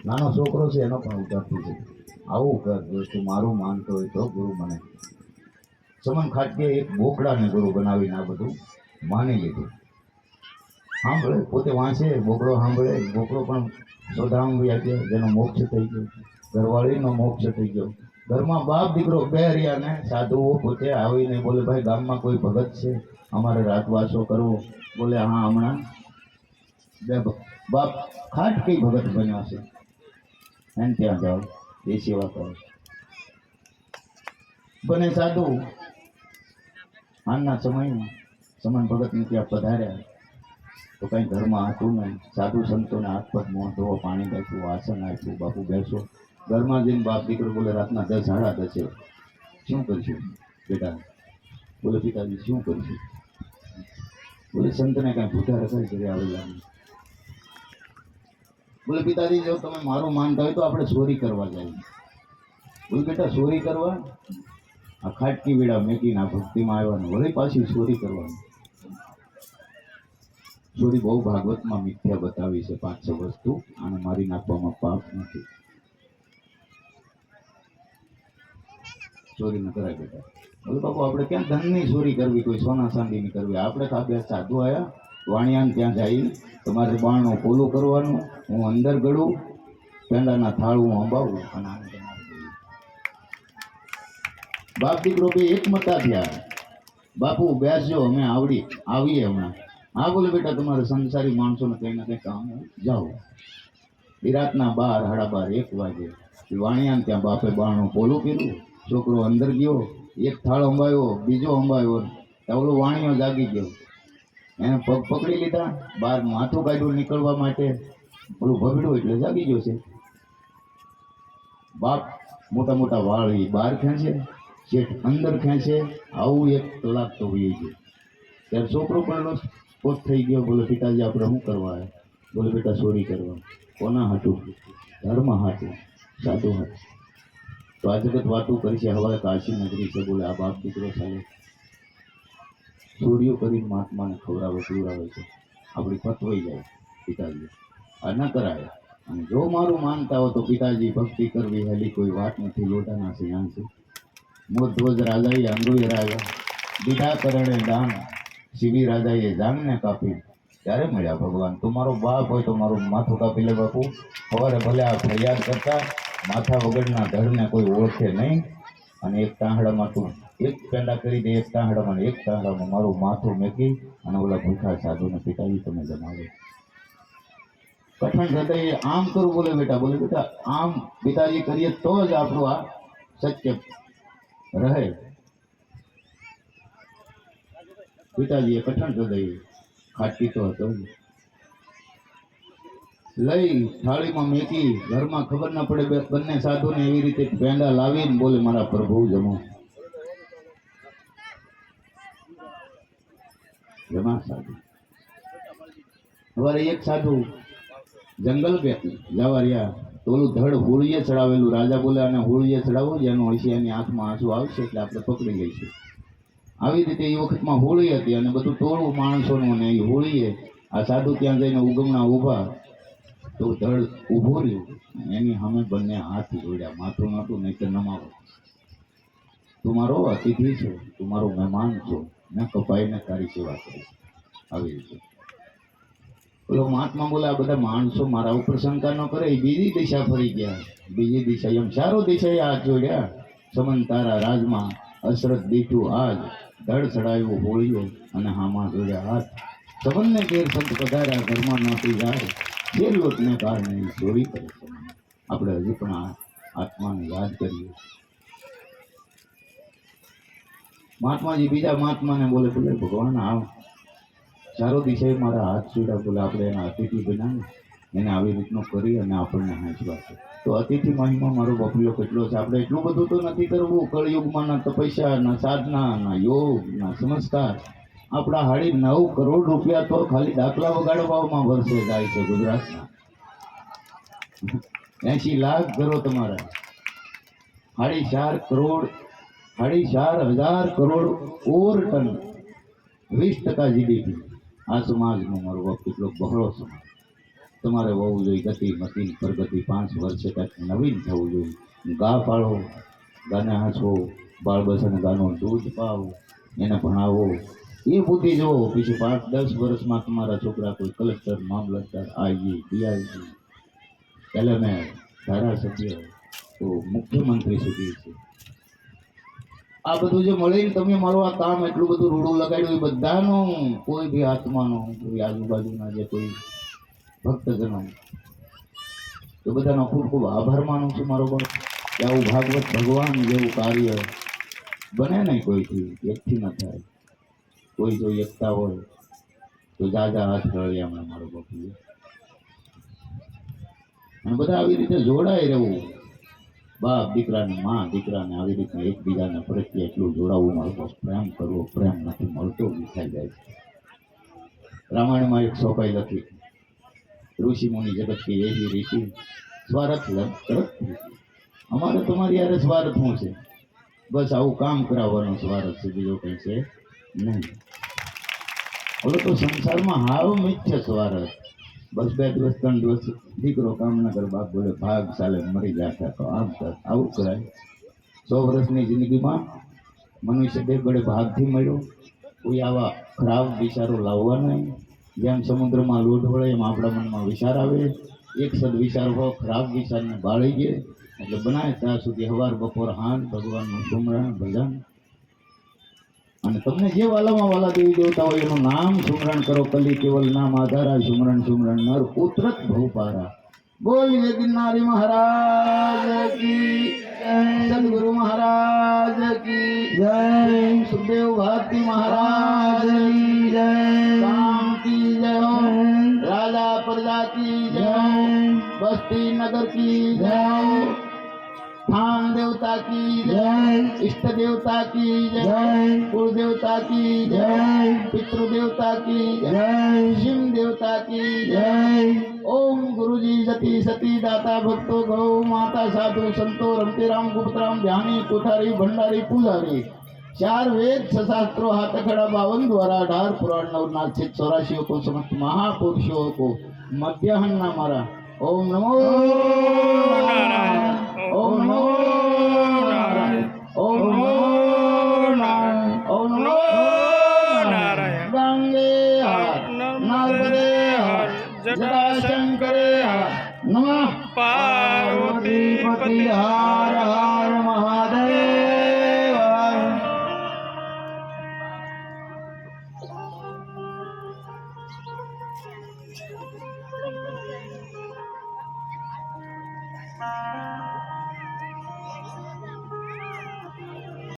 નાનો છોકરો છે એનો પણ ઉતારતું છે. આવું કર, જો તું મારું માનતો હોય તો ગુરુ મને. ચમન ખાટકે એક બોકડાને ગુરુ બનાવીને આ બધું માની લીધું. સાંભળે, પોતે વાંચે, બોકડો સાંભળે. બોકડો પણ શ્રદ્ધાંગી ગયા, જેનો મોક્ષ થઈ ગયો, ઘરવાળીનો મોક્ષ થઈ ગયો. ઘરમાં બાપ દીકરો બે રહ્યા ને સાધુઓ પોતે આવીને બોલે, ભાઈ ગામમાં કોઈ ભગત છે, અમારે રાતવાસો કરવો. બોલે હા, હમણાં બે બાપ ખાટ કઈ ભગત બન્યા છે, એને ત્યાં જાઓ, એ સેવા કરો. બને સાધુ હાલના સમયમાં સમન ભગતને ત્યાં પધાર્યા તો કઈ ઘરમાં હતું નહીં. સાધુ સંતોને હાથ પગ મોં ધોવો, પાણી બેઠું, આસન આપ્યું, બાપુ બેસો. ઘરમાં જઈને બાપ દીકરો બોલે, રાતના 10 સાડા 10 શું કરશું બેટા? બોલે પિતાજી શું કરશું? બોલે સંતને કઈ ભૂખા રખાય ઘરે આવેલા. બોલે પિતાજી જો તમે મારું માનતા હોય તો આપણે ચોરી કરવા જાય. બોલે બેટા ચોરી કરવા? આ ખાટકી વેળા મેકીને ભક્તિમાં આવવાનું, વળી પાછી ચોરી કરવાની. ચોરી બહુ ભાગવતમાં મિથ્યા બતાવી છે, 5-6 વસ્તુ, અને મારી નાખવામાં પાપ નથી. ચોરી ન કરાય બેટા. બોલે બાપુ આપણે ક્યાં ધનની ચોરી કરવી, કોઈ સોના ચાંદીની કરવી? આપણે કાપ્યા સાધુ આવ્યા વાણિયાને ત્યાં જઈ, તમારે બાણું પોલું કરવાનું, હું અંદર ગળું, પેંડાના થાળ હું અંબાવું અને આને તમારે દઈએ. બાપ દીકરો બે એકમતા થયા. બાપુ બેસજો, અમે આવીએ હમણાં. હા બોલે બેટા, તમારે સંસારી માણસોને કંઈ ના કંઈ કામ જાઓ. એ રાતના 12 સાડા 12 1 વાગે વાણિયાને ત્યાં બાપે બાણું પોલું કર્યું. છોકરો અંદર ગયો, એક થાળ અંબાયો, બીજો અંબાયો, ઓલો વાણિયો જાગી ગયો. એને પગ પકડી લીધા, બહાર માથું કાઢ્યું નીકળવા માટે. ઓલું ભગડ્યું એટલે જાગી ગયો છે. બાપ મોટા મોટા વાળ એ બહાર ખેંચે, શેઠ અંદર ખેંચે. આવું 1 કલાક તો હોય છે. ત્યારે છોકરો પણ પોત થઈ ગયો. બોલે પિતાજી આપણે શું કરવા આવ્યા? બોલે બેટા ચોરી કરવા. કોના હાટું? ધર્મ હાટું, સાધુ હાટું. તો આ જગત વાતું કરી છે, હવે કાશી નગરી છે. બોલે આ બાપ દીકરો ચાલે ચોરીઓ કરીને મહાત્માને ખવડાવે પીવડાવે છે, આપણી પતવાઈ જાય. પિતાજી આ ન કરાય. અને જો મારું માનતા હો તો પિતાજી ભક્તિ કરવી હેલી કોઈ વાત નથી. લોટાના સિંહ છે. મોધ્વજ રાજાએ અંગુય રાજા દીધા કરણે દાન, શિવી રાજાએ જાનને કાપી. ત્યારે મળ્યા ભગવાન. તમારો બાપ હોય તો મારું માથું કાપી લે બાપુ. સવારે ભલે આ ફરિયાદ કરતા, માથા વગરના ધડને કોઈ ઓળખે નહીં. અને એક તાંહડામાં તું એક પેંડા કરી દે, એક તાંહડામાં એક તાંહડામાં મારું માથું મેકી અને ઓલા ભૂખા સાધુને પિતાજી તમે જમાવે. કઠણ હૃદય આમ કરું. બોલે બેટા, બોલે બેટા આમ પિતાજી કરીએ તો જ આપણું આ સત્ય રહે. પિતાજીએ કઠણ હૃદય ખાટકી તો હતો લઈ થાળીમાં મેકી. ઘરમાં ખબર ના પડે. બંને સાધુને એવી રીતે પેંડા લાવીને બોલે મારા પ્રભુ જમો. જમા સાધુ. સવારે એક સાધુ જંગલ જવા રહ્યા તો ઓલું ધડ હોળીએ ચડાવેલું. રાજા બોલે અને હોળીએ ચડાવો, જેનું હશે એની આંખમાં આંસુ આવશે એટલે આપણે પકડી લઈશું. આવી રીતે એ વખતમાં હોળી હતી અને બધું ટોળું માણસોનું. અને એ હોળીએ આ સાધુ ત્યાં જઈને ઉગમણા ઊભા તો ધડ ઊભો રહ્યું. એની સામે બંને હાથ જોડ્યા. માથું નહોતું, નહીં તો નમાવો. તું મારો અતિથિ છો, તું મારો મહેમાન છો, મેં કપાઈને તારી સેવા કરી. આવી રીતે બોલો મહાત્મા બોલે આ બધા માણસો મારા ઉપર શંકા ન કરે. બીજી દિશા ફરી ગયા. બીજી દિશા એમ ચારો દિશાએ હાથ જોડ્યા. સમન તારા રાજમાં અશરત દીઠું આજ, ધડ ચડાવ્યું હોળીઓ અને હામાં જોડ્યા હાથ. સંબંધને ઘેર સંત પધાર્યા, ઘરમાં નહોતી જાય. જે લોટને કારણે ચોરી કરે છે. આપણે હજી પણ આ આત્માને યાદ કરીએ. મહાત્માજી બીજા મહાત્માને બોલે, બોલે ભગવાન આવ ચારો દિશાએ મારા હાથ જોડ્યા. બોલે આપણે એના અતિથિ બનાવી, એને આવી રીતનું કરી અને આપણને હાંચવા છે. તો અતિથિ મહિમા મારો બકરીઓ કેટલો છે. આપણે એટલું બધું તો નથી કરવું. કળયુગમાં ના તપસ્યા, ના સાધના, ના યોગ, ના સંસ્કાર. આપણા 9.5 કરોડ રૂપિયા તો ખાલી દાખલા વગાડવામાં વર્ષે જાય છે ગુજરાતના. 80 લાખ ઘરો તમારા. 4.5 કરોડ, 4.5 કરોડ ઓવરટન, 20% GDP. આ સમાજનો મારો બાપ કેટલો બહોળો સમાજ. તમારે હોવું જોઈએ ગતિ મતિ પ્રગતિ 5 વર્ષે કંઈક નવીન થવું જોઈએ. ગા પાડો, ગાને હાંસવો, બાળ બચ્ચાને ગાનું દૂધ પાવો, એને ભણાવો, એ બુદ્ધિ જુઓ. પછી 5-10 વર્ષમાં તમારા છોકરા કોઈ કલેક્ટર, મામલતદાર, આઈજી, ડીઆઈજી, એલએમએલ, ધારાસભ્ય, તો મુખ્યમંત્રી સુધી છે. આ બધું જે મળીને તમે મારું આ કામ એટલું બધું રૂડું લગાડ્યું, એ બધાનું કોઈ બી આત્માનો, કોઈ આજુબાજુના જે કોઈ ભક્તજનો, એ બધાનો ખૂબ ખૂબ આભાર માનું છું મારો બાપ, કે આવું ભાગવત ભગવાન જેવું કાર્ય બને નહીં કોઈથી, એકથી ન થાય. કોઈ જો એકતા હોય તો જાજા હાથ રળ્યા હમણાં મારો બાપુ. અને બધા આવી રીતે જોડાઈ રહેવું, બાપ દીકરાને, માં દીકરાને આવી રીતે એકબીજાને પ્રત્યે એટલું જોડાવવું મારો બાપ. પ્રેમ કરવો, પ્રેમ નથી મળતો, વિખાઈ જાય છે. રામાયણમાં એક સોપાઈ લખી, ઋષિ મુનિ જગત की यही रीति સ્વાર્થ કરત. અમારે તમારી યારે સ્વાર્થ શું છે? બસ આવું કામ કરાવવાનો સ્વાર્થ છે, બીજો કઈ છે નહીં. હવે તો સંસારમાં હાવ મિથ્ય સ્વાર્થ. બસ 2 દિવસ 3 દિવસ દીકરો કામ ના કરે, બાપ બોલે ભાગ ચાલે મરી જતા, તો આમ કર આવું કરાય. 100 વર્ષની જિંદગીમાં મનુષ્ય 2 ગળે ભાગથી મળ્યો. કોઈ આવા ખરાબ વિચારો લાવવા નહીં. જેમ સમુદ્રમાં લોટ વળે એમ આપણા મનમાં વિચાર આવે. એક સદ વિચાર હોય, ખરાબ વિચારને બાળી ગયે એટલે બનાય ત્યાં સુધી હવાર બપોર હાંજ ભગવાનનું સુમરણ ભજન. અને તમને જે વાલામાં વાલા દેવી દેવતા હોય એનું નામ સુમરણ કરો. કલી કેવલ નામ આધારા, સુમરણ સુમરણ નર ઉતરત ભવપારા. બોલીએ ગિરનારી મહારાજ કી જય, સદગુરુ મહારાજ કી જય, સુખદેવ ભારતી મહારાજ કી જય, રામ की जय हो, राजा प्रजा की जय हो, बस्ती नगर की जय हो, स्थान देवता की जय, इष्ट देवता की जय, कुल देवता की जय, पितृ देवता की जय, शिव देवता की जय. ओम गुरुजी जति सती दाता भक्तो गौ माता साधु संतो रमते राम गुप्त राम ध्यानी कोठारी भंडारी पुजारी. 4 वेद 6 शास्त्रों हाथ खड़ा 52 द्वारा 18 पुराण 9 नाथ 84 को समस्त महापुरुषों को मध्याह्न मारा. ओम नमो नारायण, ओम नमो नारायण, ओम नमो नारायण, ओम नमो नारायण. गंगे हर, नर्मदे हर, जटाशंकरे हर, नमः पार्वती पति हर हर महादेव.